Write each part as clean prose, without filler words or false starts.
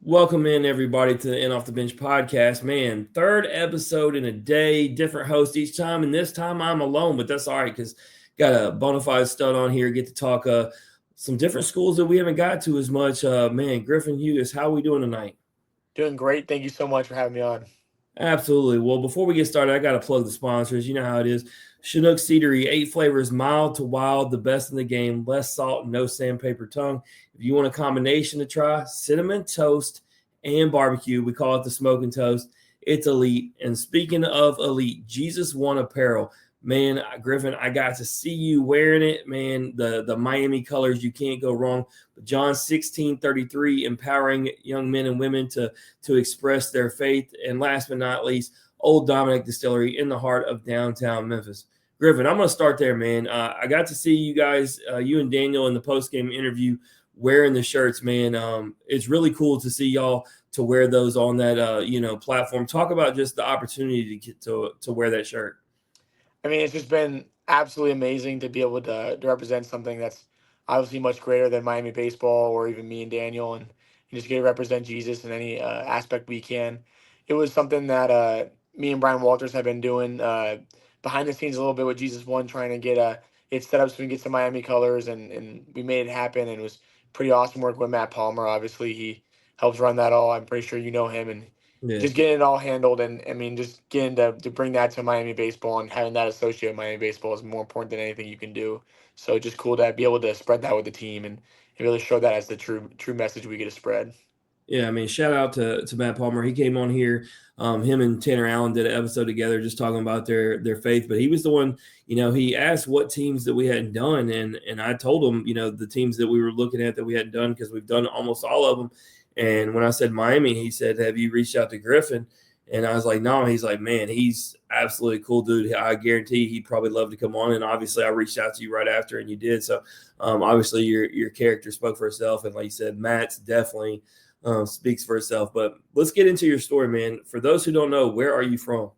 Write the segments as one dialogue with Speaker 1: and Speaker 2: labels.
Speaker 1: Welcome in everybody to the In Off the Bench podcast. Man, third episode in a day, different host each time, and this time I'm alone, but that's all right because got a bona fide stud on here. Get to talk some different schools that we haven't got to as much. Man, Griffin, Hugus, how are we doing tonight?
Speaker 2: Doing great. Thank you so much for having me on.
Speaker 1: Absolutely. Well, before we get started, I got to plug the sponsors. You know how it is. Chinook Cedery, 8 flavors, mild to wild, the best in the game, less salt, no sandpaper tongue. If you want a combination to try, cinnamon toast and barbecue. We call it the smoking toast. It's elite. And speaking of elite, Jesus One apparel. Man, Griffin, I got to see you wearing it. Man, the Miami colors, you can't go wrong. John 16:33, empowering young men and women to express their faith. And last but not least, Old Dominic Distillery in the heart of downtown Memphis. Griffin, I'm going to start there, man. I got to see you guys, you and Daniel, in the post-game interview wearing the shirts, man. It's really cool to see y'all to wear those on that, platform. Talk about just the opportunity to get to wear that shirt.
Speaker 2: I mean, it's just been absolutely amazing to be able to represent something that's obviously much greater than Miami baseball or even me and Daniel, and just get to represent Jesus in any aspect we can. It was something that me and Brian Walters have been doing behind the scenes a little bit with Jesus One, trying to get it set up so we can get some Miami colors, and we made it happen. And it was pretty awesome working with Matt Palmer. Obviously, he helps run that all. I'm pretty sure you know him, and
Speaker 1: Yeah.
Speaker 2: just getting it all handled. And I mean, just getting to bring that to Miami baseball and having that associate with Miami baseball is more important than anything you can do. So just cool to be able to spread that with the team and really show that as the true message we get to spread.
Speaker 1: Yeah, I mean, shout out to Matt Palmer. He came on here. Him and Tanner Allen did an episode together, just talking about their faith. But he was the one, he asked what teams that we hadn't done, and I told him, the teams that we were looking at that we hadn't done because we've done almost all of them. And when I said Miami, he said, "Have you reached out to Griffin?" And I was like, "No." He's like, "Man, he's absolutely cool dude. I guarantee he'd probably love to come on." And obviously, I reached out to you right after, and you did. So, obviously, your character spoke for itself. And like you said, Matt's definitely. Speaks for itself. But let's get into your story, man. For those who don't know, where are you from?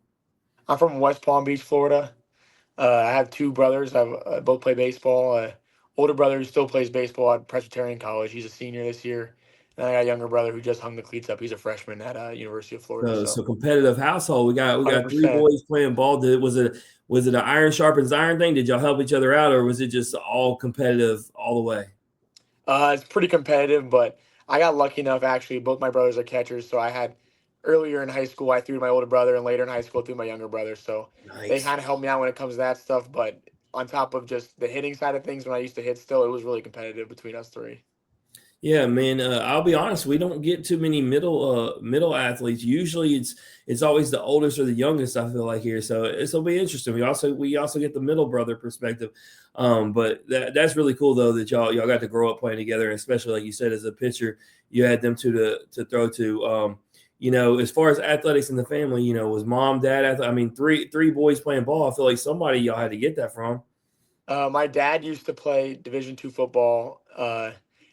Speaker 2: I'm from West Palm Beach, Florida. I have two brothers. Both play baseball. Older brother who still plays baseball at Presbyterian College. He's a senior this year. And I got a younger brother who just hung the cleats up. He's a freshman at University of Florida.
Speaker 1: So competitive household. We got 3
Speaker 2: 100%.
Speaker 1: boys playing ball. Was it an iron sharpens iron thing? Did y'all help each other out, or was it just all competitive all the way?
Speaker 2: It's pretty competitive, but I got lucky enough. Actually, both my brothers are catchers, so I had earlier in high school I threw to my older brother, and later in high school I threw to my younger brother. So they
Speaker 1: Nice.
Speaker 2: kind of helped me out when it comes to that stuff. But on top of just the hitting side of things, when I used to hit, still it was really competitive between us three.
Speaker 1: Yeah, man. I'll be honest. We don't get too many middle athletes. Usually, it's always the oldest or the youngest. I feel like here, so this will be interesting. We also get the middle brother perspective. But that's really cool though that y'all got to grow up playing together, and especially like you said, as a pitcher, you had them to throw to. As far as athletics in the family, was mom, dad? I mean, three boys playing ball. I feel like somebody y'all had to get that from.
Speaker 2: My dad used to play Division II football,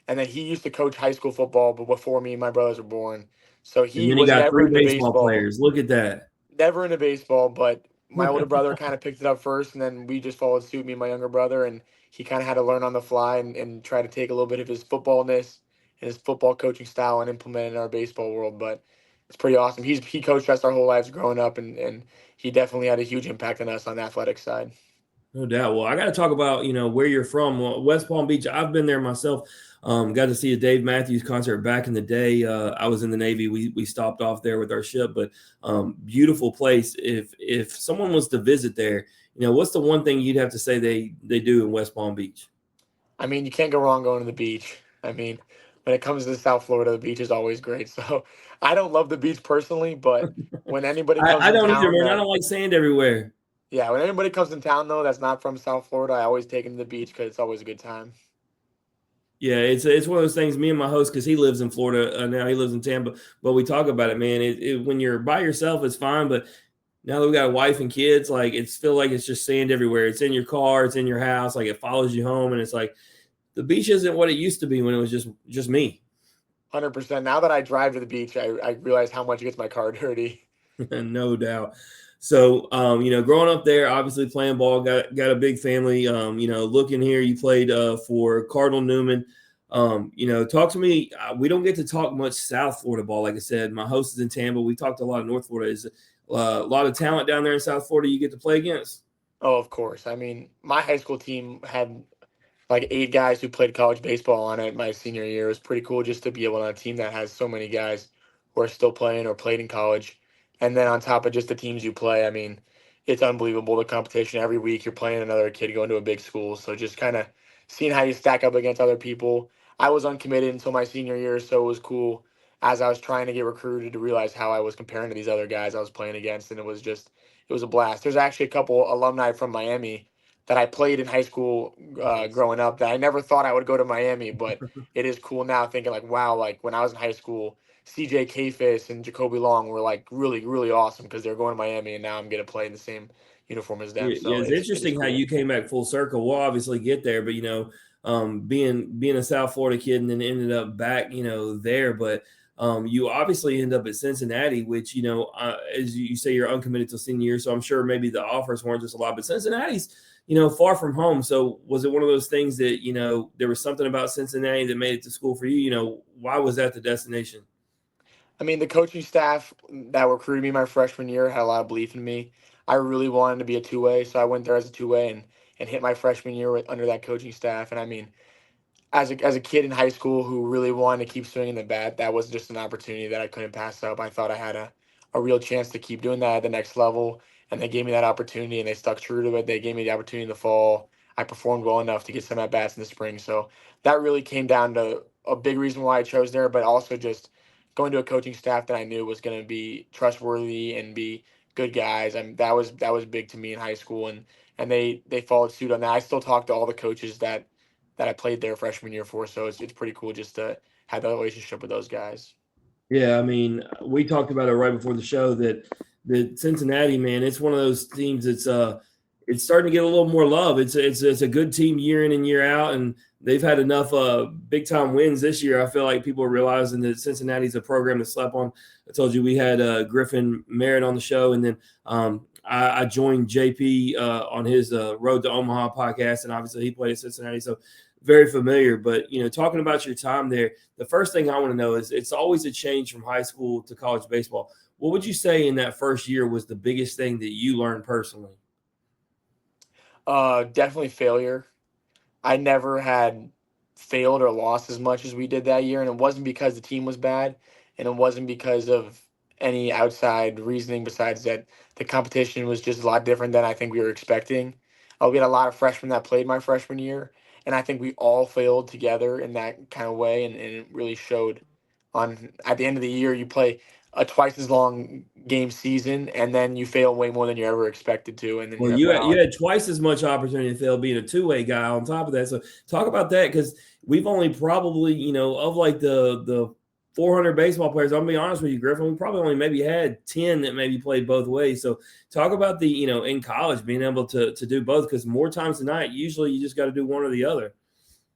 Speaker 2: and then he used to coach high school football, but before me and my brothers were born. So
Speaker 1: And
Speaker 2: he
Speaker 1: then he
Speaker 2: was
Speaker 1: got
Speaker 2: never
Speaker 1: three
Speaker 2: into
Speaker 1: baseball
Speaker 2: baseball,
Speaker 1: players. Look at that.
Speaker 2: never into baseball, but my older brother kind of picked it up first, and then we just followed suit, me and my younger brother, and he kind of had to learn on the fly and try to take a little bit of his footballness and his football coaching style and implement it in our baseball world. But it's pretty awesome. He coached us our whole lives growing up, and he definitely had a huge impact on us on the athletic side.
Speaker 1: No doubt. Well, I got to talk about where you're from. Well, West Palm Beach. I've been there myself. Got to see a Dave Matthews concert back in the day. I was in the Navy. We stopped off there with our ship, but beautiful place. If someone was to visit there, what's the one thing you'd have to say they do in West Palm Beach?
Speaker 2: I mean, you can't go wrong going to the beach. I mean, when it comes to South Florida, the beach is always great. So I don't love the beach personally, but when anybody comes
Speaker 1: I
Speaker 2: in
Speaker 1: don't either,
Speaker 2: town
Speaker 1: man. I
Speaker 2: that
Speaker 1: don't like sand everywhere.
Speaker 2: yeah, when anybody comes in town though that's not from South Florida, I always take them to the beach because it's always a good time.
Speaker 1: Yeah, it's one of those things. Me and my host, because he lives in Florida now, he lives in Tampa. But we talk about it, man. When you're by yourself, it's fine. But now that we got a wife and kids, like it's feel like it's just sand everywhere. It's in your car, it's in your house, like it follows you home, and it's like the beach isn't what it used to be when it was just me.
Speaker 2: 100%. Now that I drive to the beach, I realize how much it gets my car dirty.
Speaker 1: No doubt. So, growing up there, obviously playing ball, got a big family. Looking here, you played for Cardinal Newman. Talk to me. We don't get to talk much South Florida ball. Like I said, my host is in Tampa. We talked a lot of North Florida. Is a lot of talent down there in South Florida you get to play against?
Speaker 2: Oh, of course. I mean, my high school team had like 8 guys who played college baseball on it my senior year. It was pretty cool just to be able on a team that has so many guys who are still playing or played in college. And then on top of just the teams you play, I mean, it's unbelievable the competition every week. You're playing another kid going to a big school. So just kind of seeing how you stack up against other people. I was uncommitted until my senior year, so it was cool as I was trying to get recruited to realize how I was comparing to these other guys I was playing against. And it was a blast. There's actually a couple alumni from Miami that I played in high school growing up that I never thought I would go to Miami, but it is cool now thinking like, wow, like when I was in high school, CJ Kafis and Jacoby Long were like really, really awesome because they're going to Miami and now I'm going to play in the same uniform as them.
Speaker 1: Yeah,
Speaker 2: So
Speaker 1: it's
Speaker 2: it is
Speaker 1: interesting how
Speaker 2: cool.
Speaker 1: you came back full circle. We'll obviously get there, but being a South Florida kid and then ended up back, there. But you obviously end up at Cincinnati, which as you say, you're uncommitted till senior year. So I'm sure maybe the offers weren't just a lot, but Cincinnati's far from home. So was it one of those things that there was something about Cincinnati that made it to school for you? Why was that the destination?
Speaker 2: I mean, the coaching staff that recruited me my freshman year had a lot of belief in me. I really wanted to be a two-way, so I went there as a two-way and hit my freshman year under that coaching staff. And I mean, as a kid in high school who really wanted to keep swinging the bat, that was just an opportunity that I couldn't pass up. I thought I had a real chance to keep doing that at the next level, and they gave me that opportunity, and they stuck true to it. They gave me the opportunity in the fall. I performed well enough to get some at bats in the spring, so that really came down to a big reason why I chose there, but also just going to a coaching staff that I knew was going to be trustworthy and be good guys. I mean, that was big to me in high school, and they followed suit on that. I still talk to all the coaches that I played there freshman year for. So it's pretty cool just to have that relationship with those guys.
Speaker 1: Yeah, I mean, we talked about it right before the show that Cincinnati, man, it's one of those teams that's it's starting to get a little more love. It's a good team year in and year out, and they've had enough big time wins this year. I feel like people are realizing that Cincinnati's a program to sleep on. I told you we had Griffin Merritt on the show, and then I joined JP on his Road to Omaha podcast, and obviously he played at Cincinnati, so very familiar. But talking about your time there, the first thing I want to know is it's always a change from high school to college baseball. What would you say in that first year was the biggest thing that you learned personally?
Speaker 2: Definitely failure. I never had failed or lost as much as we did that year, and it wasn't because the team was bad, and it wasn't because of any outside reasoning besides that the competition was just a lot different than I think we were expecting. We had a lot of freshmen that played my freshman year, and I think we all failed together in that kind of way, and it really showed. On at the end of the year, you play a twice as long game season, and then you fail way more than you ever expected to, and then
Speaker 1: Well,
Speaker 2: you're like, wow,
Speaker 1: you had twice as much opportunity to fail being a two-way guy on top of that. So talk about that because we've only probably, of like the 400 baseball players, I'm gonna be honest with you, Griffin, we probably only maybe had 10 that maybe played both ways. So talk about the, in college being able to do both because more times than not, usually you just got to do one or the other.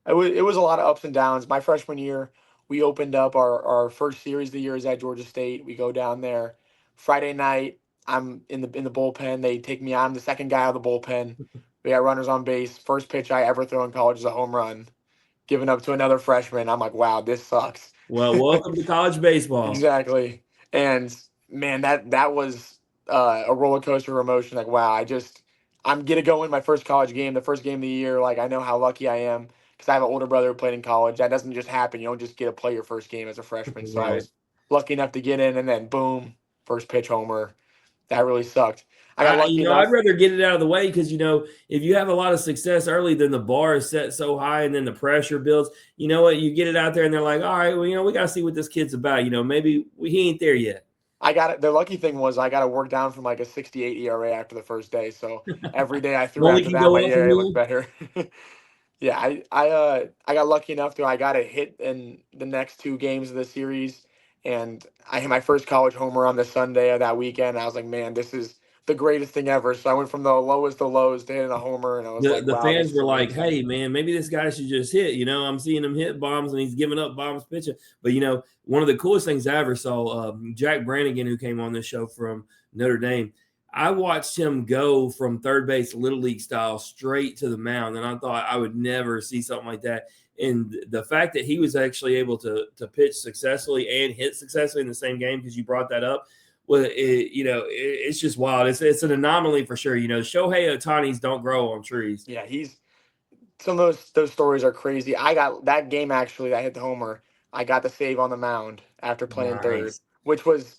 Speaker 2: it was a lot of ups and downs. My freshman year, we opened up our first series of the year is at Georgia State. We go down there Friday night. I'm in the bullpen. They take me on. I'm the second guy out of the bullpen. We got runners on base. First pitch I ever throw in college is a home run, given up to another freshman. I'm like, wow, this sucks.
Speaker 1: Well, welcome to college baseball.
Speaker 2: Exactly. And man, that was a roller coaster of emotion. Like, wow, I'm gonna go in my first college game, the first game of the year. Like, I know how lucky I am because I have an older brother who played in college. That doesn't just happen. You don't just get to play your first game as a freshman. So I
Speaker 1: Right.
Speaker 2: was lucky enough to get in, and then boom, first pitch homer. That really sucked. I got lucky
Speaker 1: I'd
Speaker 2: enough.
Speaker 1: rather get it out of the way because if you have a lot of success early, then the bar is set so high, and then the pressure builds. You know what? You get it out there, and they're like, "All right, well, we got to see what this kid's about. Maybe he ain't there yet."
Speaker 2: I got it. The lucky thing was I got to work down from like a 68 ERA after the first day. So every day I
Speaker 1: It
Speaker 2: threw
Speaker 1: only
Speaker 2: after
Speaker 1: can
Speaker 2: that,
Speaker 1: go
Speaker 2: my
Speaker 1: up from
Speaker 2: ERA looked
Speaker 1: here.
Speaker 2: better. Yeah, I got lucky enough to I got a hit in the next 2 games of the series, and I hit my first college homer on the Sunday of that weekend. I was like, man, this is the greatest thing ever. So I went from the lowest of lows to hitting a homer, and I was
Speaker 1: The
Speaker 2: like,
Speaker 1: the
Speaker 2: wow, this
Speaker 1: fans
Speaker 2: is
Speaker 1: were like,
Speaker 2: amazing.
Speaker 1: "Hey, man, maybe this guy should just hit." I'm seeing him hit bombs, and he's giving up bombs pitching. But one of the coolest things I ever saw, Jack Brannigan, who came on this show from Notre Dame. I watched him go from third base, little league style, straight to the mound, and I thought I would never see something like that. And the fact that he was actually able to pitch successfully and hit successfully in the same game, because you brought that up, well, it's just wild. It's an anomaly for sure. Shohei Ohtani's don't grow on trees.
Speaker 2: Yeah, some of those stories are crazy. I got that game actually that hit the homer. I got the save on the mound after playing third,
Speaker 1: Nice.
Speaker 2: which was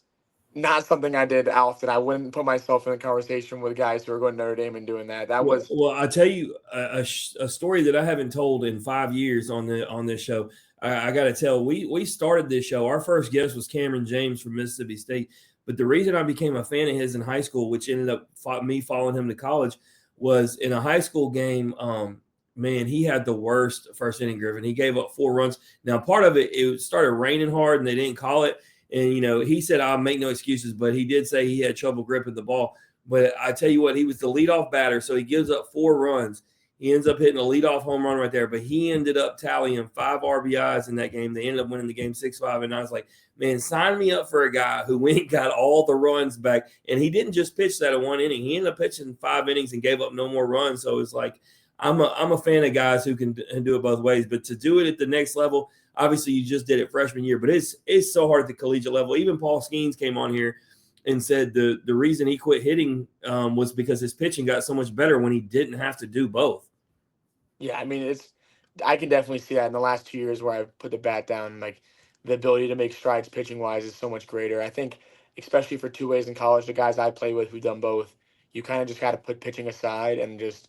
Speaker 2: not something I did often. I wouldn't put myself in a conversation with guys who are going to Notre Dame and doing that. That was
Speaker 1: Well, I'll tell you a story that I haven't told in 5 years on this show. I got to tell. We started this show. Our first guest was Cameron James from Mississippi State. But the reason I became a fan of his in high school, which ended up me following him to college, was in a high school game. Man, he had the worst first inning, Griffin. He gave up 4 runs. Now, part of it started raining hard and they didn't call it. And, he said, I'll make no excuses, but he did say he had trouble gripping the ball. But I tell you what, he was the leadoff batter, so he gives up 4 runs. He ends up hitting a leadoff home run right there, but he ended up tallying 5 RBIs in that game. They ended up winning the game 6-5, and I was like, man, sign me up for a guy who went and got all the runs back. And he didn't just pitch that in 1 inning. He ended up pitching 5 innings and gave up no more runs. So it's like, I'm a fan of guys who can do it both ways. But to do it at the next level, obviously you just did it freshman year, but it's so hard at the collegiate level. Even Paul Skeens came on here and said the reason he quit hitting was because his pitching got so much better when he didn't have to do both.
Speaker 2: Yeah, I mean, I can definitely see that in the last 2 years where I've put the bat down. Like, the ability to make strides pitching wise is so much greater. I think, especially for two ways in college, the guys I play with who've done both, you kind of just got to put pitching aside and just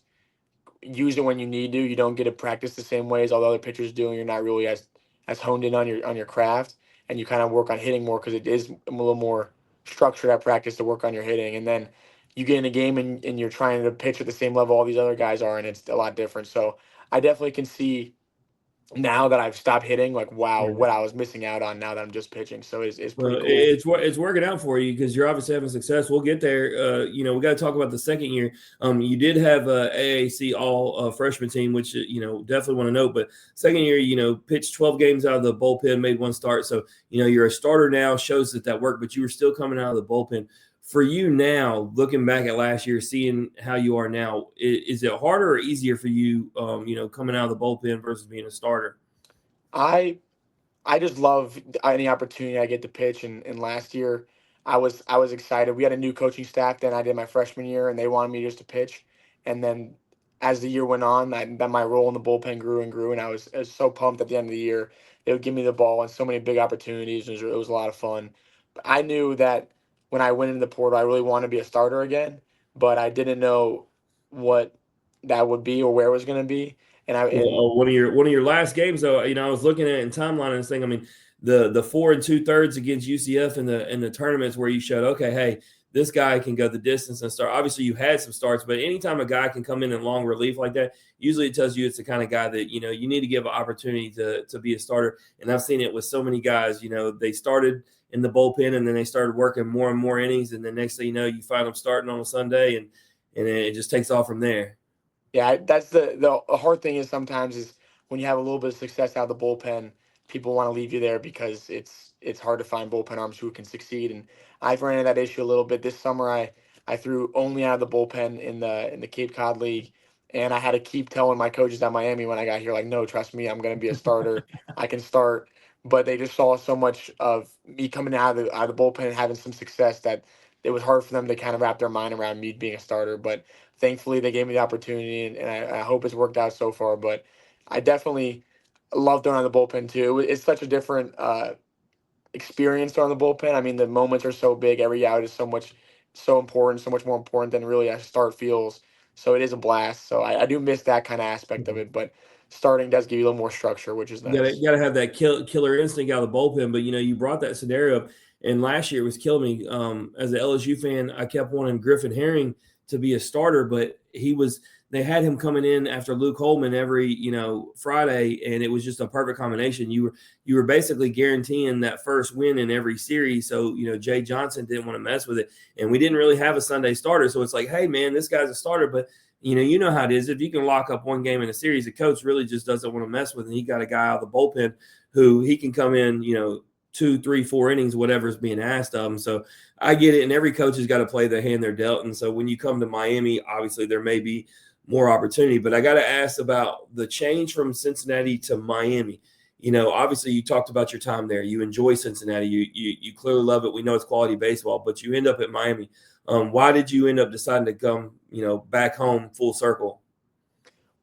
Speaker 2: use it when you need to. You don't get to practice the same way as all the other pitchers do, and you're not really as honed in on your craft, and you kind of work on hitting more because it is a little more structured at practice to work on your hitting. And then you get in a game and you're trying to pitch at the same level all these other guys are, and it's a lot different. So I definitely can see now that I've stopped hitting, like, wow, what I was missing out on now that I'm just pitching. So it's pretty
Speaker 1: Well,
Speaker 2: cool.
Speaker 1: it's working out for you because you're obviously having success. We'll get there. We got to talk about the second year. You did have a AAC all freshman team, which definitely want to note. But second year, pitched 12 games out of the bullpen, made 1 start. So you're a starter now. Shows that worked, but you were still coming out of the bullpen. For you now, looking back at last year, seeing how you are now, is it harder or easier for you, coming out of the bullpen versus being a starter?
Speaker 2: I just love any opportunity I get to pitch. And last year, I was excited. We had a new coaching staff then I did my freshman year, and they wanted me just to pitch. And then as the year went on, that my role in the bullpen grew and grew, and I was so pumped at the end of the year. They would give me the ball and so many big opportunities. It was a lot of fun. But I knew that when I went into the portal, I really wanted to be a starter again, but I didn't know what that would be or where it was going to be. And
Speaker 1: One of your last games, though, I was looking at it in timeline and saying, I mean, the 4 2/3 against UCF in the tournaments where you showed, okay, hey, this guy can go the distance and start. Obviously, you had some starts, but anytime a guy can come in long relief like that, usually it tells you it's the kind of guy that you need to give an opportunity to be a starter. And I've seen it with so many guys. They started in the bullpen and then they started working more and more innings, and the next thing you know, you find them starting on a Sunday, and it just takes off from there.
Speaker 2: yeah, that's the hard thing is sometimes is when you have a little bit of success out of the bullpen, people want to leave you there because it's hard to find bullpen arms who can succeed. And I've ran into that issue a little bit this summer. I threw only out of the bullpen in the Cape Cod League, and I had to keep telling my coaches at Miami when I got here, like, no, trust me, I'm going to be a starter. I can start. But they just saw so much of me coming out of the bullpen and having some success that it was hard for them to kind of wrap their mind around me being a starter. But thankfully, they gave me the opportunity, and I hope it's worked out so far. But I definitely love throwing on the bullpen too. It's such a different experience throwing the bullpen. I mean, the moments are so big. Every out is so important, so much more important than really a start feels. So it is a blast. So I do miss that kind of aspect of it, but starting does give you a little more structure, which is nice.
Speaker 1: You gotta have that killer instinct out of the bullpen. But you brought that scenario up, and last year it was killing me. As an LSU fan, I kept wanting Griffin Herring to be a starter, but they had him coming in after Luke Holman every Friday, and it was just a perfect combination. You were basically guaranteeing that first win in every series. So Jay Johnson didn't want to mess with it, and we didn't really have a Sunday starter. So it's like, hey man, this guy's a starter, but you know how it is. If you can lock up one game in a series, the coach really just doesn't want to mess with it. And he got a guy out of the bullpen who he can come in, 2, 3, 4 innings, whatever is being asked of him. So I get it. And every coach has got to play the hand they're dealt. And so when you come to Miami, obviously there may be more opportunity. But I got to ask about the change from Cincinnati to Miami. Obviously you talked about your time there. You enjoy Cincinnati. You clearly love it. We know it's quality baseball, but you end up at Miami. Why did you end up deciding to come, back home full circle?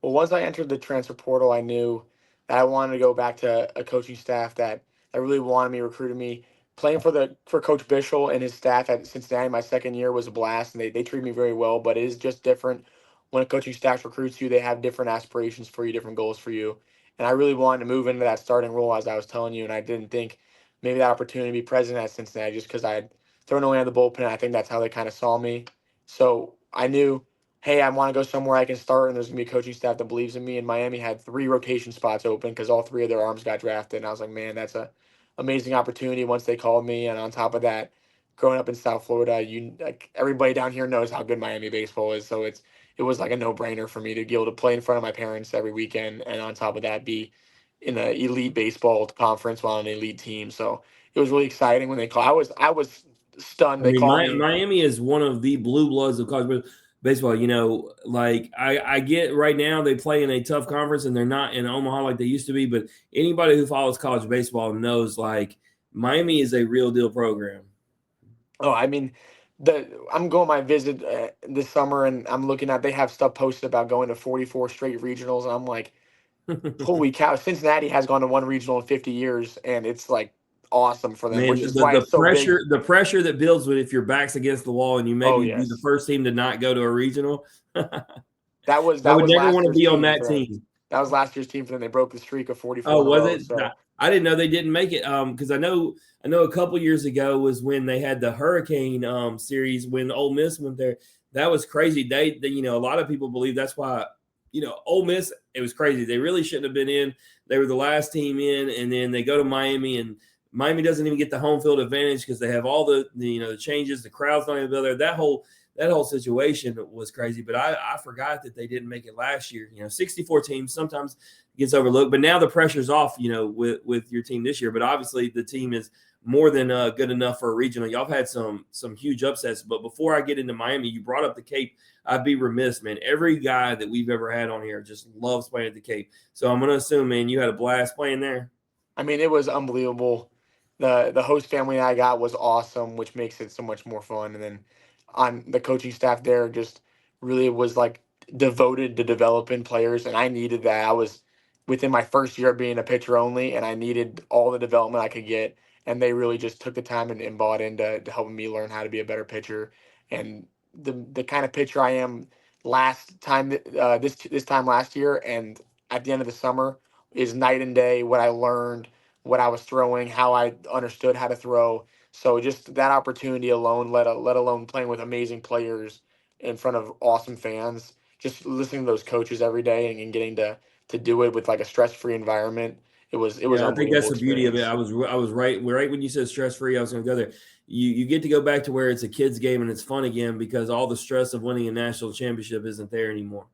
Speaker 2: Well, once I entered the transfer portal, I knew that I wanted to go back to a coaching staff that really wanted me, recruited me. Playing for Coach Bischel and his staff at Cincinnati my second year was a blast, and they treated me very well. But it is just different when a coaching staff recruits you. They have different aspirations for you, different goals for you. And I really wanted to move into that starting role, as I was telling you, and I didn't think maybe that opportunity to be president at Cincinnati just because I had thrown away on the bullpen. I think that's how they kind of saw me. So I knew, hey, I want to go somewhere I can start, and there's going to be a coaching staff that believes in me. And Miami had 3 rotation spots open because all 3 of their arms got drafted. And I was like, man, that's a amazing opportunity once they called me. And on top of that, growing up in South Florida, everybody down here knows how good Miami baseball is. So it was like a no-brainer for me to be able to play in front of my parents every weekend, and on top of that, be in the elite baseball conference while on an elite team. So it was really exciting when they called. I was stunned.
Speaker 1: I
Speaker 2: They
Speaker 1: mean,
Speaker 2: called me.
Speaker 1: Miami is one of the blue bloods of college baseball. Like I get right now they play in a tough conference and they're not in Omaha like they used to be. But anybody who follows college baseball knows like Miami is a real deal program.
Speaker 2: Oh, I mean, I'm going my visit this summer, and I'm looking at they have stuff posted about going to 44 straight regionals, and I'm like, holy cow! Cincinnati has gone to one regional in 50 years, and it's like awesome for them,
Speaker 1: Man,
Speaker 2: which is why
Speaker 1: the
Speaker 2: it's so big.
Speaker 1: pressure that builds with if your back's against the wall and you
Speaker 2: Oh
Speaker 1: maybe be the
Speaker 2: yes,
Speaker 1: first team to not go to a regional. I
Speaker 2: that
Speaker 1: would
Speaker 2: was
Speaker 1: never
Speaker 2: last
Speaker 1: want to
Speaker 2: year's
Speaker 1: be on
Speaker 2: team
Speaker 1: that
Speaker 2: for them.
Speaker 1: team.
Speaker 2: That was last year's team for them. They broke the streak of 44
Speaker 1: Oh,
Speaker 2: in a
Speaker 1: was
Speaker 2: row.
Speaker 1: it?
Speaker 2: So
Speaker 1: I didn't know they didn't make it. Because I know a couple years ago was when they had the Hurricane series when Ole Miss went there. That was crazy. They a lot of people believe that's why Ole Miss. It was crazy. They really shouldn't have been in. They were the last team in, and then they go to Miami, and Miami doesn't even get the home field advantage because they have all the changes. The crowd's not even there. That whole situation was crazy. But I forgot that they didn't make it last year. 64 teams sometimes gets overlooked, but now the pressure's off. With your team this year. But obviously the team is more than good enough for a regional. Y'all have had some huge upsets. But before I get into Miami, you brought up the Cape. I'd be remiss, man. Every guy that we've ever had on here just loves playing at the Cape. So I'm going to assume, man, you had a blast playing there.
Speaker 2: I mean, it was unbelievable. The host family I got was awesome, which makes it so much more fun. And then on the coaching staff there, just really was like devoted to developing players, and I needed that. I was within my first year of being a pitcher only, and I needed all the development I could get. And they really just took the time and bought into to helping me learn how to be a better pitcher. And the kind of pitcher I am last time this time last year, and at the end of the summer is night and day. What I learned, what I was throwing, how I understood how to throw. So just that opportunity alone, let alone playing with amazing players in front of awesome fans, just listening to those coaches every day, and getting to do it with like a stress free environment. It was
Speaker 1: Yeah, I think that's
Speaker 2: unbelievable
Speaker 1: the beauty of it.
Speaker 2: experience.
Speaker 1: I was right when you said stress free. I was going to go there. You get to go back to where it's a kids game and it's fun again because all the stress of winning a national championship isn't there anymore.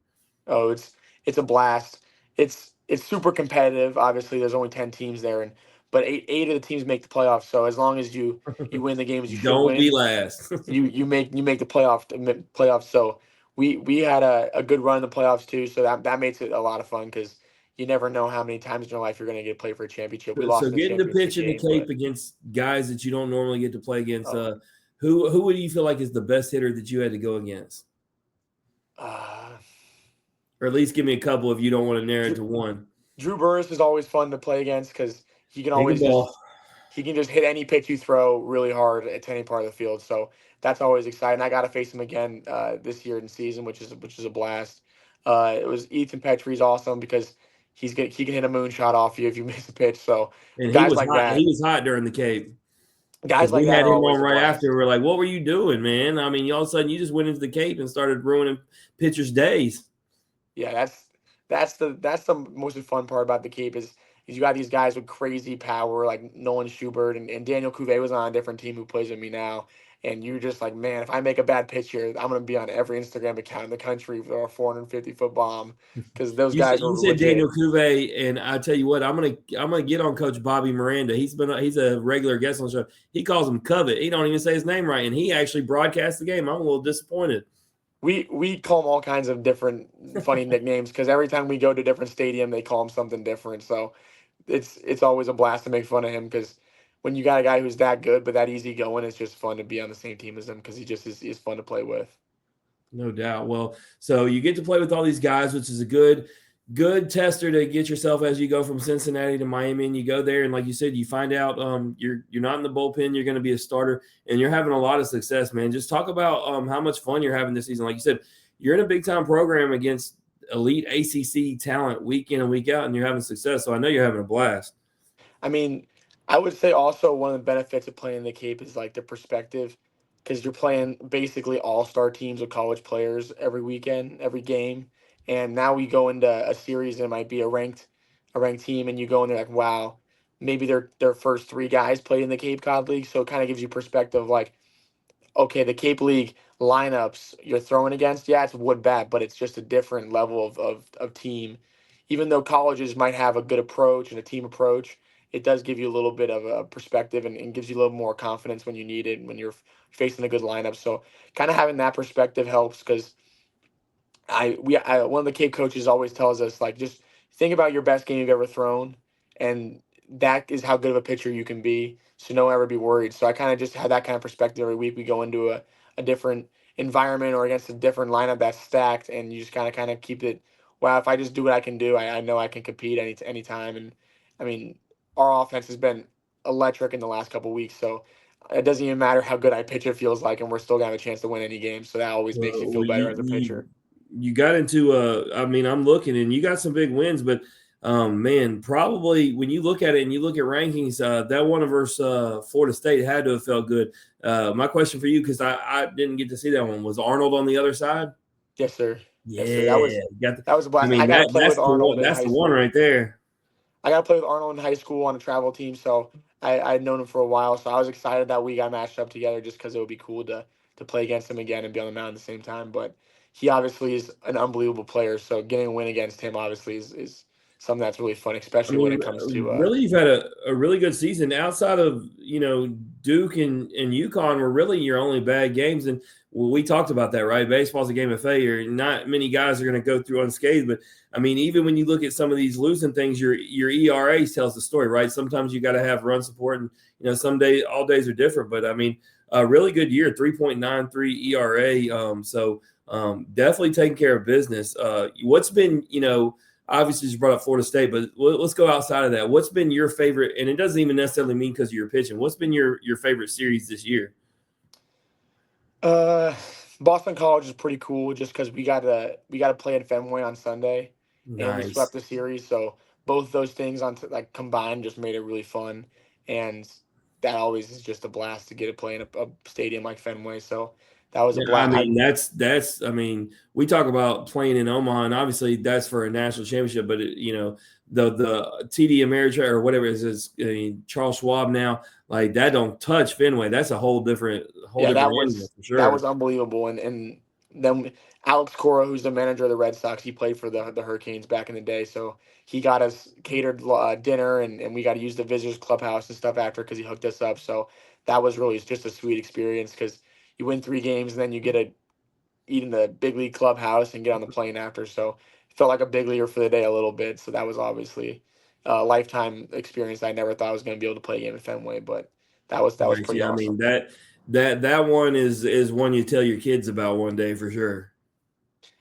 Speaker 2: Oh, it's a blast. It's super competitive. Obviously, there's only 10 teams there, and but eight of the teams make the playoffs. So as long as you win the games you should
Speaker 1: Don't be
Speaker 2: win,
Speaker 1: last.
Speaker 2: you make the playoffs. So we had a good run in the playoffs too. So that makes it a lot of fun because you never know how many times in your life you're going to get played for a championship. We
Speaker 1: So
Speaker 2: lost in the
Speaker 1: getting to
Speaker 2: championship
Speaker 1: pitch in the
Speaker 2: game,
Speaker 1: Cape
Speaker 2: but
Speaker 1: against guys that you don't normally get to play against.
Speaker 2: oh,
Speaker 1: Who would you feel like is the best hitter that you had to go against?
Speaker 2: uh,
Speaker 1: Or at least give me a couple if you don't want to narrow it to
Speaker 2: Drew,
Speaker 1: one.
Speaker 2: Drew Burris is always fun to play against because he can
Speaker 1: Take a
Speaker 2: always just
Speaker 1: ball.
Speaker 2: he can just hit any pitch you throw really hard at any part of the field. So that's always exciting. I got to face him again this year in season, which is a blast. It was Ethan Petrie's awesome because he can hit a moonshot off you if you miss a pitch. So
Speaker 1: And he
Speaker 2: guys
Speaker 1: was
Speaker 2: like
Speaker 1: hot. He
Speaker 2: that,
Speaker 1: was hot during the Cape.
Speaker 2: guys
Speaker 1: Because
Speaker 2: like
Speaker 1: we
Speaker 2: that
Speaker 1: had
Speaker 2: are
Speaker 1: him on
Speaker 2: always a
Speaker 1: right after.
Speaker 2: blast.
Speaker 1: We're like, what were you doing, man? I mean, all of a sudden you just went into the Cape and started ruining pitchers' days.
Speaker 2: Yeah, that's the most fun part about the Cape is you got these guys with crazy power like Nolan Schubert and Daniel Cuvée was on a different team who plays with me now. And you're just like, man, if I make a bad pitch here, I'm gonna be on every Instagram account in the country for a 450-foot bomb because those guys are
Speaker 1: You said Daniel
Speaker 2: legit.
Speaker 1: Cuvée, and I tell you what, I'm gonna get on Coach Bobby Miranda. He's a regular guest on the show. He calls him Covet. He don't even say his name right, and he actually broadcasts the game. I'm a little disappointed.
Speaker 2: We call them all kinds of different funny nicknames because every time we go to a different stadium, they call him something different. So it's always a blast to make fun of him because when you got a guy who's that good but that easy going, it's just fun to be on the same team as him because he just is fun to play with.
Speaker 1: No doubt. Well, so you get to play with all these guys, which is a good tester to get yourself as you go from Cincinnati to Miami, and you go there, and like you said, you find out you're not in the bullpen, you're going to be a starter, and you're having a lot of success, man. Just talk about how much fun you're having this season. Like you said, you're in a big time program against elite ACC talent week in and week out, and you're having success. So I know you're having a blast.
Speaker 2: I mean, I would say also one of the benefits of playing the Cape is like the perspective, because you're playing basically all-star teams of college players every weekend, every game, and now we go into a series and it might be a ranked team, and you go in there like, wow, maybe their first three guys played in the Cape Cod League, so it kind of gives you perspective like, okay, the Cape League lineups you're throwing against, yeah, it's wood bat, but it's just a different level of team. Even though colleges might have a good approach and a team approach, it does give you a little bit of a perspective and gives you a little more confidence when you need it when you're facing a good lineup. So kind of having that perspective helps because one of the Cape coaches always tells us like just think about your best game you've ever thrown, and that is how good of a pitcher you can be. So don't ever be worried. So I kind of just have that kind of perspective every week. We go into a different environment or against a different lineup that's stacked, and you just kind of keep it. Wow, if I just do what I can do, I know I can compete any time. And I mean, our offense has been electric in the last couple weeks. So it doesn't even matter how good I pitch. It feels like, and we're still gonna have a chance to win any game. So that always makes you feel
Speaker 1: Well,
Speaker 2: better as a pitcher.
Speaker 1: you got into I mean, I'm looking and you got some big wins, but man, probably when you look at it and you look at rankings, that one versus Florida State had to have felt good. My question for you, because I didn't get to see that one, was Arnold on the other side?
Speaker 2: Yes, sir. Yes, sir. That
Speaker 1: Yeah,
Speaker 2: was
Speaker 1: got the,
Speaker 2: that was a
Speaker 1: I
Speaker 2: blast. I
Speaker 1: mean
Speaker 2: got to play with
Speaker 1: that's the
Speaker 2: Arnold
Speaker 1: one.
Speaker 2: in
Speaker 1: That's
Speaker 2: high
Speaker 1: the one
Speaker 2: school.
Speaker 1: right there.
Speaker 2: I got to play with Arnold in high school on a travel team, so I'd known him for a while. So I was excited that we got matched up together just because it would be cool to play against him again and be on the mound at the same time. But he obviously is an unbelievable player, so getting a win against him obviously is something that's really fun,
Speaker 1: I
Speaker 2: especially when
Speaker 1: mean,
Speaker 2: it comes to
Speaker 1: really, you've had a really good season outside of Duke and UConn were really your only bad games. And we talked about that, right? Baseball's a game of failure. Not many guys are going to go through unscathed. But I mean, even when you look at some of these losing things, your ERA tells the story, right? Sometimes you got to have run support, and some days all days are different. But I mean, a really good year, 3.93 ERA. Definitely taking care of business. What's been obviously you brought up Florida State, but let's go outside of that. What's been your favorite? And it doesn't even necessarily mean because of your pitching. What's been your favorite series this year?
Speaker 2: uh, Boston College is pretty cool just because we got to play at Fenway on Sunday, and we
Speaker 1: Nice.
Speaker 2: swept the series. So both those things like combined just made it really fun, and that always is just a blast to get to play in a stadium like Fenway. So that was a
Speaker 1: Yeah, I
Speaker 2: blast.
Speaker 1: mean that's. I mean, we talk about playing in Omaha, and obviously that's for a national championship. But the TD Ameritrade or whatever it is, I mean, Charles Schwab now, like that don't touch Fenway. That's a whole different
Speaker 2: Yeah, that
Speaker 1: animal
Speaker 2: was
Speaker 1: for
Speaker 2: that was
Speaker 1: sure.
Speaker 2: unbelievable. And then Alex Cora, who's the manager of the Red Sox, he played for the Hurricanes back in the day. So he got us catered dinner, and we got to use the visitors clubhouse and stuff after because he hooked us up. So that was really just a sweet experience because you win three games and then you get to eat in the big league clubhouse and get on the plane after. So it felt like a big leaguer for the day a little bit. So that was obviously a lifetime experience. I never thought I was going to be able to play a game at Fenway, but that was
Speaker 1: Right.
Speaker 2: pretty
Speaker 1: Yeah. I mean
Speaker 2: awesome.
Speaker 1: that one is one you tell your kids about one day for sure.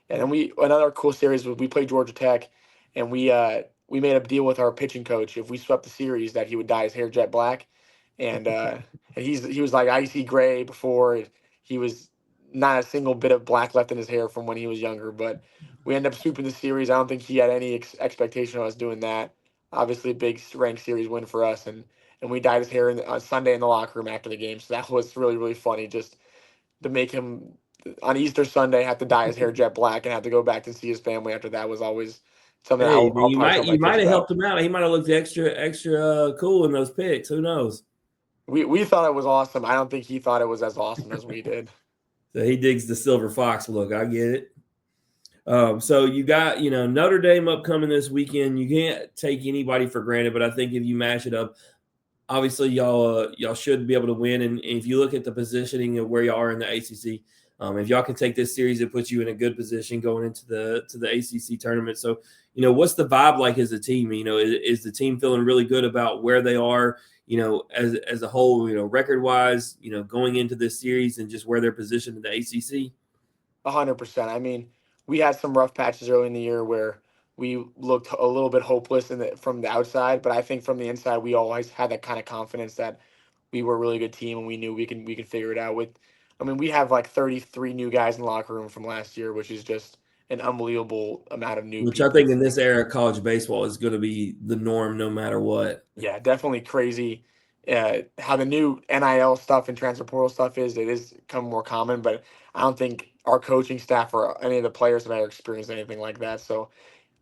Speaker 2: And then another cool series was we played Georgia Tech, and we made a deal with our pitching coach if we swept the series that he would dye his hair jet black, and he was like icy gray before. He was not a single bit of black left in his hair from when he was younger. But we ended up sweeping the series. I don't think he had any expectation of us doing that. Obviously, a big ranked series win for us, and we dyed his hair on Sunday in the locker room after the game. So that was really funny just to make him on Easter Sunday have to dye his hair jet black and have to go back to see his family after that was always something
Speaker 1: Hey,
Speaker 2: I'll
Speaker 1: you
Speaker 2: probably
Speaker 1: might
Speaker 2: tell my
Speaker 1: you
Speaker 2: kids
Speaker 1: might have
Speaker 2: about.
Speaker 1: helped him out. He might have looked extra cool in those pics. Who knows?
Speaker 2: We thought it was awesome. I don't think he thought it was as awesome as we did.
Speaker 1: So he digs the silver fox look. I get it. So you got Notre Dame upcoming this weekend. You can't take anybody for granted, but I think if you mash it up, obviously y'all should be able to win. And if you look at the positioning of where y'all are in the ACC, If y'all can take this series, it puts you in a good position going into the ACC tournament. So, what's the vibe like as a team? Is the team feeling really good about where they are? As a whole, record wise, going into this series and just where they're positioned in the ACC.
Speaker 2: 100%. I mean, we had some rough patches early in the year where we looked a little bit hopeless from the outside, but I think from the inside, we always had that kind of confidence that we were a really good team and we knew we could figure it out. I mean, we have like 33 new guys in the locker room from last year, which is just an unbelievable amount of new
Speaker 1: Which I
Speaker 2: people.
Speaker 1: think in this era of college baseball is going to be the norm no matter what.
Speaker 2: Yeah, definitely crazy. How the new NIL stuff and transfer portal stuff it is become more common, but I don't think our coaching staff or any of the players have ever experienced anything like that. So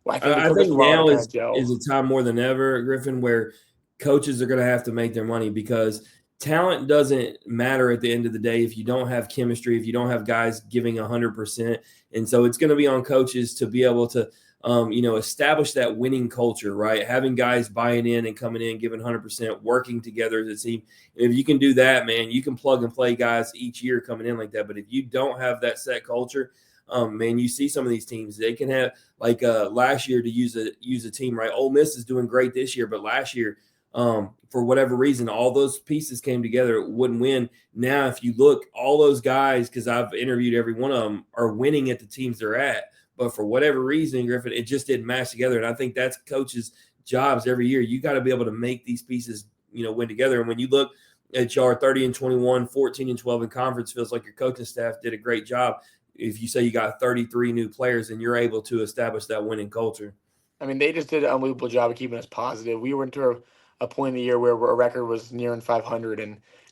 Speaker 2: I think it
Speaker 1: I
Speaker 2: took us
Speaker 1: think
Speaker 2: a while to
Speaker 1: now
Speaker 2: kind
Speaker 1: is
Speaker 2: of gel.
Speaker 1: is a time more than ever, Griffin, where coaches are going to have to make their money because talent doesn't matter at the end of the day if you don't have chemistry, if you don't have guys giving 100%. And so it's going to be on coaches to be able to, establish that winning culture, right? Having guys buying in and coming in, giving 100%, working together as a team. And if you can do that, man, you can plug and play guys each year coming in like that. But if you don't have that set culture, man, you see some of these teams, they can have like last year to use a team, right? Ole Miss is doing great this year, but last year, for whatever reason, all those pieces came together, it wouldn't win. Now, if you look, all those guys, because I've interviewed every one of them, are winning at the teams they're at. But for whatever reason, Griffin, it just didn't match together. And I think that's coaches' jobs every year. You got to be able to make these pieces, win together. And when you look at y'all 30-21, 14-12 in conference, feels like your coaching staff did a great job. If you say you got 33 new players and you're able to establish that winning culture.
Speaker 2: I mean, they just did an unbelievable job of keeping us positive. We were into a point in the year where our record was nearing 500,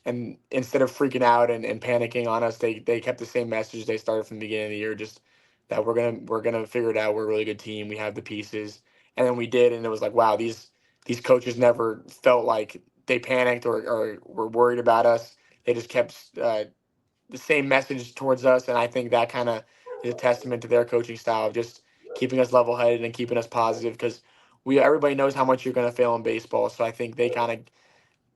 Speaker 2: and instead of freaking out and panicking on us, they kept the same message they started from the beginning of the year, just that we're gonna figure it out. We're a really good team. We have the pieces, and then we did, and it was like, wow, these coaches never felt like they panicked or were worried about us. They just kept the same message towards us, and I think that kind of is a testament to their coaching style of just keeping us level headed and keeping us positive because we everybody knows how much you're going to fail in baseball. So I think they kind of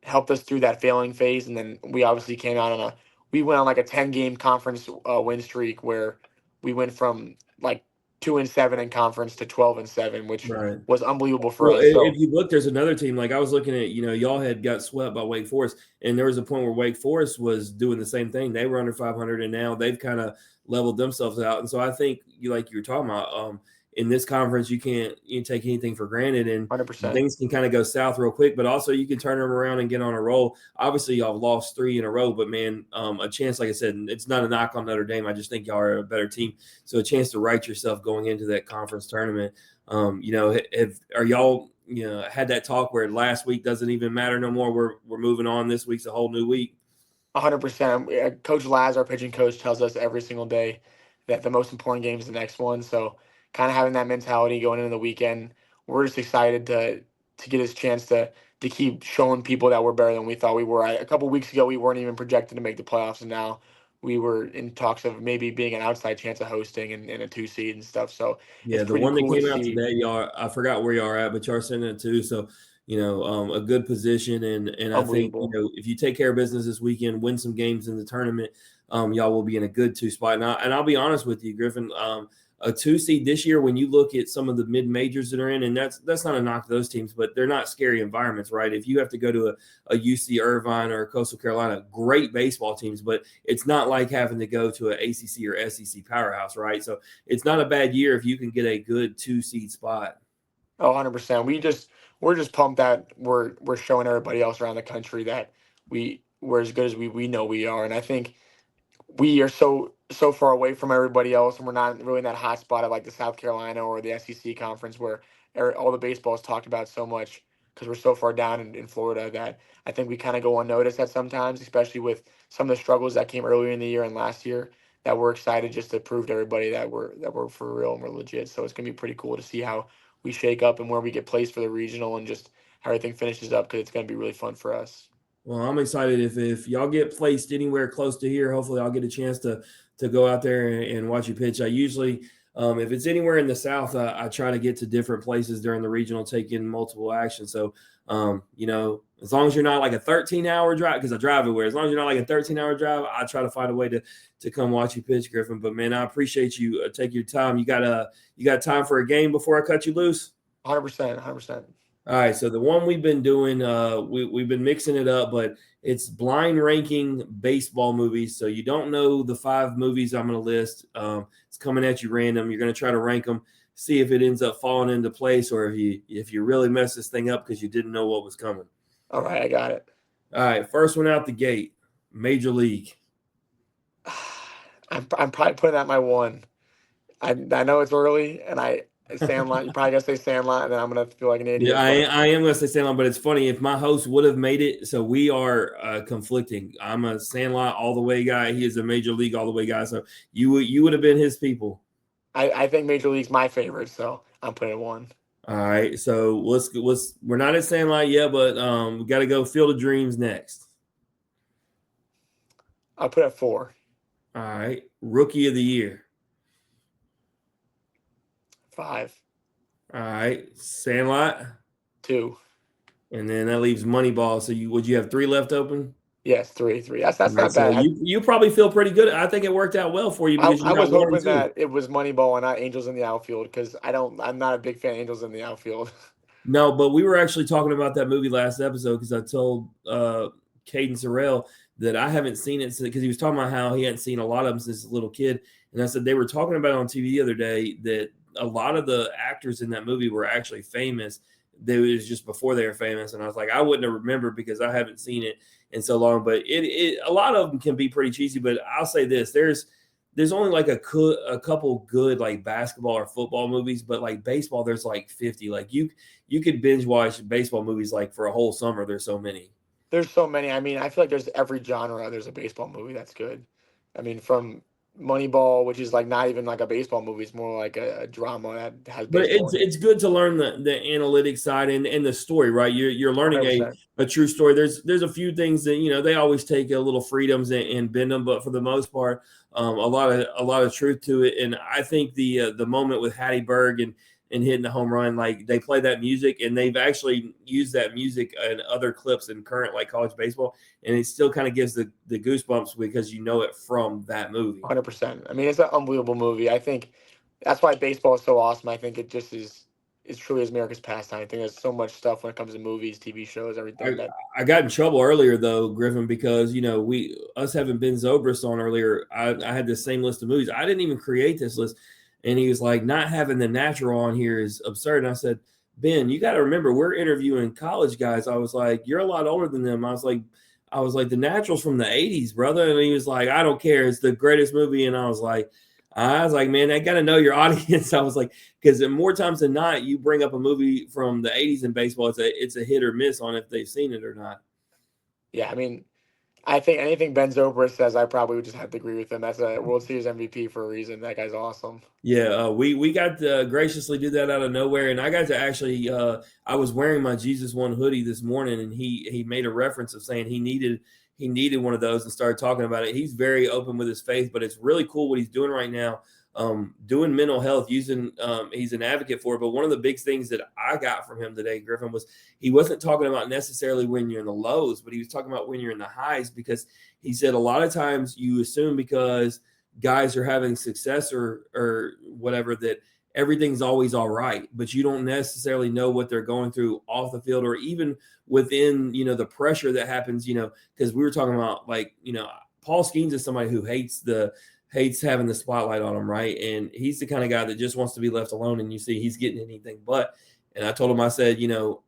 Speaker 2: helped us through that failing phase, and then we obviously came out on we went on like a 10-game conference win streak where we went from like 2-7 in conference to 12-7, which
Speaker 1: Right.
Speaker 2: was unbelievable for
Speaker 1: Well,
Speaker 2: us. So
Speaker 1: if you look, there's another team. Like I was looking at, y'all had got swept by Wake Forest, and there was a point where Wake Forest was doing the same thing. They were under 500, and now they've kind of leveled themselves out. And so I think, like you were talking about, in this conference, you can't take anything for granted, and
Speaker 2: 100%.
Speaker 1: things can kind of go south real quick. But also, you can turn them around and get on a roll. Obviously, y'all have lost 3 in a row, but man, a chance. Like I said, it's not a knock on Notre Dame. I just think y'all are a better team. So a chance to right yourself going into that conference tournament. Are y'all had that talk where last week doesn't even matter no more? We're moving on. This week's a whole new week.
Speaker 2: 100%. Coach Laz, our pitching coach, tells us every single day that the most important game is the next one. So, kind of having that mentality going into the weekend, we're just excited to get his chance to keep showing people that we're better than we thought we were. A couple weeks ago, we weren't even projected to make the playoffs, and now we were in talks of maybe being an outside chance of hosting and a 2 seed and stuff. So
Speaker 1: Yeah,
Speaker 2: it's
Speaker 1: the
Speaker 2: pretty
Speaker 1: one that
Speaker 2: cool to
Speaker 1: came out
Speaker 2: see.
Speaker 1: today, y'all. I forgot where y'all are at, but y'all are sending it too. So a good position, and I think
Speaker 2: Unbelievable.
Speaker 1: if you take care of business this weekend, win some games in the tournament, y'all will be in a good 2 spot. And I'll be honest with you, Griffin. A 2 seed this year, when you look at some of the mid majors that are in, and that's not a knock to those teams, but they're not scary environments, right? If you have to go to a UC Irvine or a Coastal Carolina, great baseball teams, but it's not like having to go to an ACC or SEC powerhouse, right? So it's not a bad year if you can get a good 2 seed spot.
Speaker 2: Oh, 100%. We're just pumped that we're showing everybody else around the country that we're as good as we know we are. And I think we are so far away from everybody else, and we're not really in that hot spot of like the South Carolina or the SEC conference where all the baseball is talked about so much because we're so far down in Florida that I think we kind of go unnoticed at sometimes, especially with some of the struggles that came earlier in the year and last year. That we're excited just to prove to everybody that we're for real and we're legit. So it's gonna be pretty cool to see how we shake up and where we get placed for the regional and just how everything finishes up because it's gonna be really fun for us.
Speaker 1: Well, I'm excited if y'all get placed anywhere close to here. Hopefully, I'll get a chance to go out there and watch you pitch. I usually, if it's anywhere in the South, I try to get to different places during the regional, take in multiple actions. So, As long as you're not like a 13-hour drive, because I drive everywhere. As long as you're not like a 13-hour drive, I try to find a way to come watch you pitch, Griffin. But man, I appreciate you take your time. You got time for a game before I cut you loose?
Speaker 2: 100%, 100%.
Speaker 1: All right, so the one we've been doing, we've been mixing it up, but it's blind ranking baseball movies. So you don't know the 5 movies I'm going to list. It's coming at you random. You're going to try to rank them, see if it ends up falling into place, or if you really mess this thing up because you didn't know what was coming.
Speaker 2: All right, I got it.
Speaker 1: All right, first one out the gate, Major League.
Speaker 2: I'm probably putting that my 1. I know it's early, and Sandlot. You probably gotta say Sandlot, and then I'm gonna feel like an idiot.
Speaker 1: Yeah, I am gonna say Sandlot, but it's funny if my host would have made it. So we are conflicting. I'm a Sandlot all the way guy. He is a Major League all the way guy. So you would have been his people.
Speaker 2: I think Major League's my favorite, so I'm putting it 1.
Speaker 1: All right, so we're not at Sandlot yet, but we got to go Field of Dreams next.
Speaker 2: I'll put it 4.
Speaker 1: All right, Rookie of the Year.
Speaker 2: 5.
Speaker 1: All right, Sandlot.
Speaker 2: 2.
Speaker 1: And then that leaves Moneyball. So would you have 3 left open?
Speaker 2: Yes, 3. That's
Speaker 1: Right,
Speaker 2: not bad.
Speaker 1: You probably feel pretty good. I think it worked out well for you because
Speaker 2: I was hoping that it was Moneyball and not Angels in the Outfield, because I'm not a big fan of Angels in the Outfield.
Speaker 1: No, but we were actually talking about that movie last episode because I told Caden Sorrell that I haven't seen it because he was talking about how he hadn't seen a lot of them since a little kid. And I said they were talking about it on TV the other day that a lot of the actors in that movie were actually famous. It was just before they were famous. And I was like, I wouldn't have remembered because I haven't seen it in so long. But a lot of them can be pretty cheesy. But I'll say this, there's only like a couple good like basketball or football movies, but like baseball, there's like 50. Like you could binge watch baseball movies like for a whole summer. There's so many.
Speaker 2: There's so many. I mean, I feel like there's every genre. There's a baseball movie that's good. I mean, from Moneyball, which is like not even like a baseball movie, it's more like a drama that has baseball.
Speaker 1: But it's good to learn the analytics side and the story, right? You're learning
Speaker 2: 100%.
Speaker 1: a true story. There's a few things that they always take a little freedoms and bend them, but for the most part, a lot of truth to it. And I think the moment with Hattie Berg and hitting the home run, like they play that music, and they've actually used that music in other clips in current like college baseball, and it still kind of gives the goosebumps because you know it from that movie.
Speaker 2: 100%. I mean, it's an unbelievable movie. I think that's why baseball is so awesome. I think it just is truly is America's pastime. I think there's so much stuff when it comes to movies, TV shows, everything.
Speaker 1: I got in trouble earlier though, Griffin, because us having Ben Zobrist on earlier, I had the same list of movies. I didn't even create this list. And he was like, not having the natural on here is absurd. And I said, Ben, you got to remember, we're interviewing college guys. I was like, you're a lot older than them. I was like, the natural's from the 80s, brother. And he was like, I don't care. It's the greatest movie. And I was like, man, I got to know your audience. I was like, because more times than not, you bring up a movie from the 80s in baseball, it's a hit or miss on if they've seen it or not.
Speaker 2: Yeah, I mean, I think anything Ben Zobrist says, I probably would just have to agree with him. That's a World Series MVP for a reason. That guy's awesome.
Speaker 1: Yeah, we got to graciously do that out of nowhere, and I got to actually. I was wearing my Jesus One hoodie this morning, and he made a reference of saying he needed one of those and started talking about it. He's very open with his faith, but it's really cool what he's doing right now. Doing mental health, he's an advocate for it. But one of the big things that I got from him today, Griffin, was he wasn't talking about necessarily when you're in the lows, but he was talking about when you're in the highs, because he said a lot of times you assume because guys are having success or whatever that everything's always all right, but you don't necessarily know what they're going through off the field or even within, the pressure that happens, because we were talking about Paul Skeens is somebody who hates having the spotlight on him, right? And he's the kind of guy that just wants to be left alone, and you see he's getting anything but. And I told him, I said,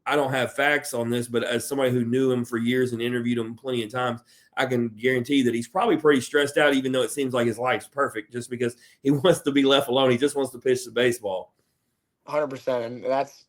Speaker 1: I don't have facts on this, but as somebody who knew him for years and interviewed him plenty of times, I can guarantee that he's probably pretty stressed out, even though it seems like his life's perfect, just because he wants to be left alone. He just wants to pitch the baseball.
Speaker 2: 100%. And that's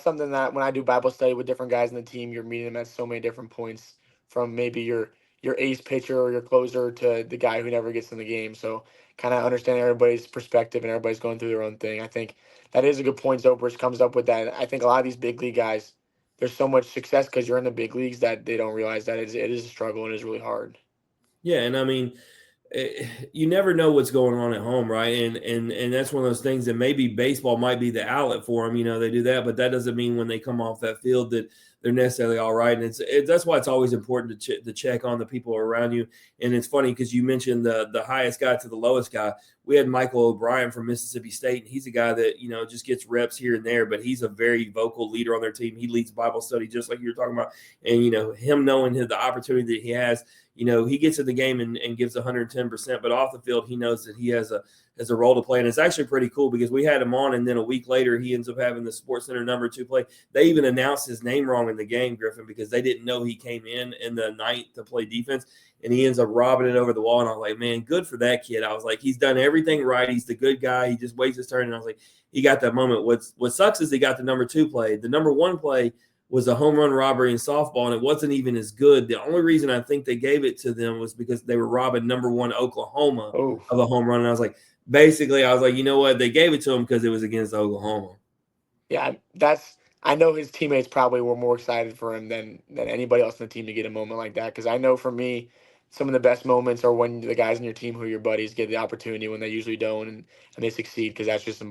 Speaker 2: something that when I do Bible study with different guys in the team, you're meeting them at so many different points, from maybe your ace pitcher or your closer to the guy who never gets in the game. So kind of understanding everybody's perspective and everybody's going through their own thing. I think that is a good point. Zobrist comes up with that. I think a lot of these big league guys, there's so much success because you're in the big leagues that they don't realize that it is a struggle and it is really hard.
Speaker 1: Yeah, and I mean, you never know what's going on at home, right? And that's one of those things that maybe baseball might be the outlet for them. They do that, but that doesn't mean when they come off that field that they're necessarily all right. And that's why it's always important to check on the people around you. And it's funny because you mentioned the highest guy to the lowest guy. We had Michael O'Brien from Mississippi State, and he's a guy that, just gets reps here and there, but he's a very vocal leader on their team. He leads Bible study just like you were talking about. And, him knowing the opportunity that he has, he gets in the game and gives 110%, but off the field, he knows that he has a role to play. And it's actually pretty cool because we had him on, and then a week later, he ends up having the SportsCenter number 2 play. They even announced his name wrong in the game, Griffin, because they didn't know he came in the night to play defense, and he ends up robbing it over the wall. And I was like, man, good for that kid. I was like, he's done everything right. He's the good guy. He just waits his turn. And I was like, he got that moment. What sucks is he got the number 2 play. The number 1 play was a home run robbery in softball, and it wasn't even as good. The only reason I think they gave it to them was because they were robbing number 1 Oklahoma of a home run. And I was like, you know what? They gave it to him because it was against Oklahoma.
Speaker 2: Yeah, I know his teammates probably were more excited for him than anybody else in the team to get a moment like that. Because I know for me, some of the best moments are when the guys in your team who are your buddies get the opportunity when they usually don't, and they succeed, because that's just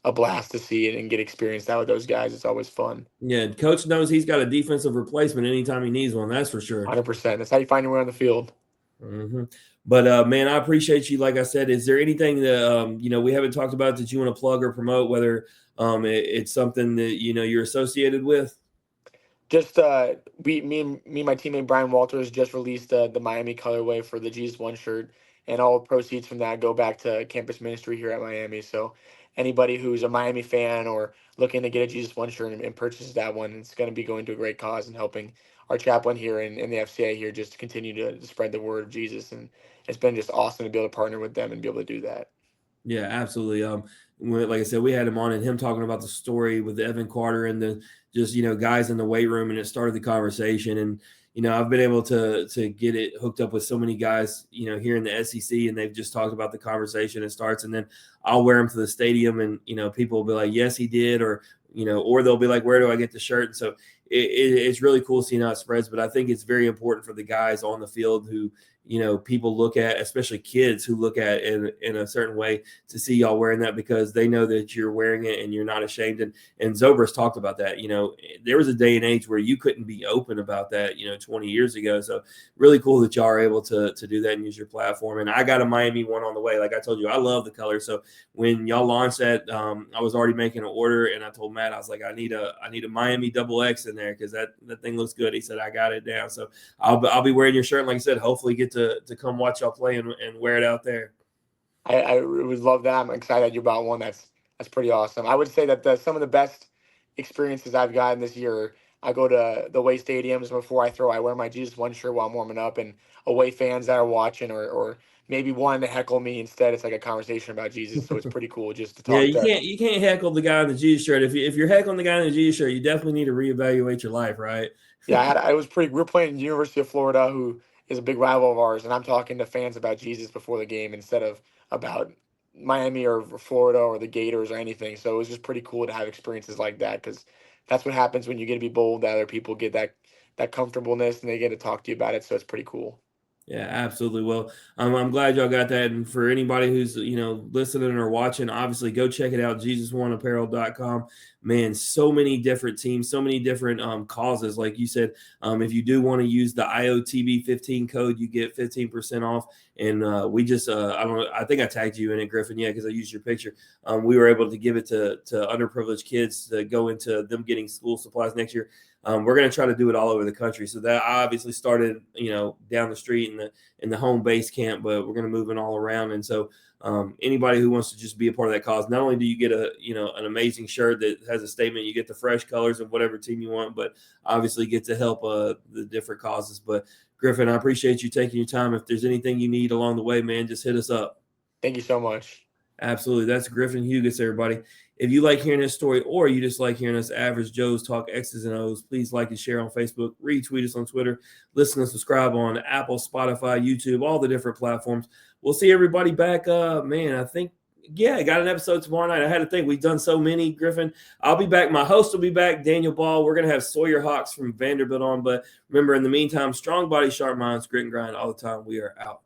Speaker 2: a blast to see it and get experience that with those guys. It's always fun.
Speaker 1: Yeah, coach knows he's got a defensive replacement anytime he needs one. That's for sure.
Speaker 2: 100%. That's how you find your way on the field.
Speaker 1: Mm-hmm. But man, I appreciate you. Like I said, is there anything that we haven't talked about that you want to plug or promote? Whether it's something that you're associated with?
Speaker 2: Just me and my teammate Brian Walters just released the Miami colorway for the Jesus One shirt, and all proceeds from that go back to campus ministry here at Miami. So anybody who's a Miami fan or looking to get a Jesus One shirt and purchases that one, it's going to be going to a great cause and helping our chaplain here in the FCA here just to continue to spread the word of Jesus. And it's been just awesome to be able to partner with them and be able to do that.
Speaker 1: Yeah, absolutely. Like I said, we had him on and him talking about the story with Evan Carter and the just guys in the weight room, and it started the conversation. And I've been able to get it hooked up with so many guys here in the SEC, and they've just talked about the conversation. It starts, and then I'll wear them to the stadium, and people will be like, yes, he did, or or they'll be like, where do I get the shirt? And so it's really cool seeing how it spreads. But I think it's very important for the guys on the field who people look at, especially kids who look at it in a certain way, to see y'all wearing that, because they know that you're wearing it and you're not ashamed. And Zobrist talked about that. There was a day and age where you couldn't be open about that, 20 years ago. So really cool that y'all are able to do that and use your platform. And I got a Miami one on the way. Like I told you, I love the color. So when y'all launched that, I was already making an order, and I told Matt, I was like, I need a Miami XX in there, because that thing looks good. He said, I got it down. So I'll be wearing your shirt. And like I said, hopefully get to come watch y'all play and wear it out there.
Speaker 2: I would love that. I'm excited you bought one. That's pretty awesome. I would say that some of the best experiences I've gotten this year, I go to the away stadiums before I throw. I wear my Jesus One shirt while I'm warming up, and away fans that are watching or maybe wanting to heckle me instead, it's like a conversation about Jesus. So it's pretty cool just to talk.
Speaker 1: Yeah, you can't heckle the guy in the Jesus shirt. If you're heckling the guy in the Jesus shirt, you definitely need to reevaluate your life, right?
Speaker 2: Yeah, we're playing University of Florida, who is a big rival of ours, and I'm talking to fans about Jesus before the game instead of about Miami or Florida or the Gators or anything. So it was just pretty cool to have experiences like that, because that's what happens when you get to be bold. That other people get that comfortableness and they get to talk to you about it. So it's pretty cool.
Speaker 1: Yeah, absolutely. Well, I'm glad y'all got that. And for anybody who's, listening or watching, obviously go check it out, Jesus1apparel.com. Man, so many different teams, so many different causes. Like you said, if you do want to use the IOTB15 code, you get 15% off. And we just, I think I tagged you in it, Griffin. Yeah, because I used your picture. We were able to give it to underprivileged kids to go into them getting school supplies next year. We're going to try to do it all over the country. So that obviously started, down the street in the home base camp, but we're going to move it all around. And so anybody who wants to just be a part of that cause, not only do you get an amazing shirt that has a statement, you get the fresh colors of whatever team you want, but obviously get to help the different causes. But Griffin, I appreciate you taking your time. If there's anything you need along the way, man, just hit us up.
Speaker 2: Thank you so much.
Speaker 1: Absolutely. That's Griffin Hugus, everybody. If you like hearing this story, or you just like hearing us average Joes talk X's and O's, please like and share on Facebook, retweet us on Twitter, listen and subscribe on Apple, Spotify, YouTube, all the different platforms. We'll see everybody back. Man, I think, I got an episode tomorrow night. I had to think. We've done so many, Griffin. I'll be back. My host will be back, Daniel Ball. We're going to have Sawyer Hawks from Vanderbilt on. But remember, in the meantime, strong body, sharp minds, grit and grind all the time. We are out.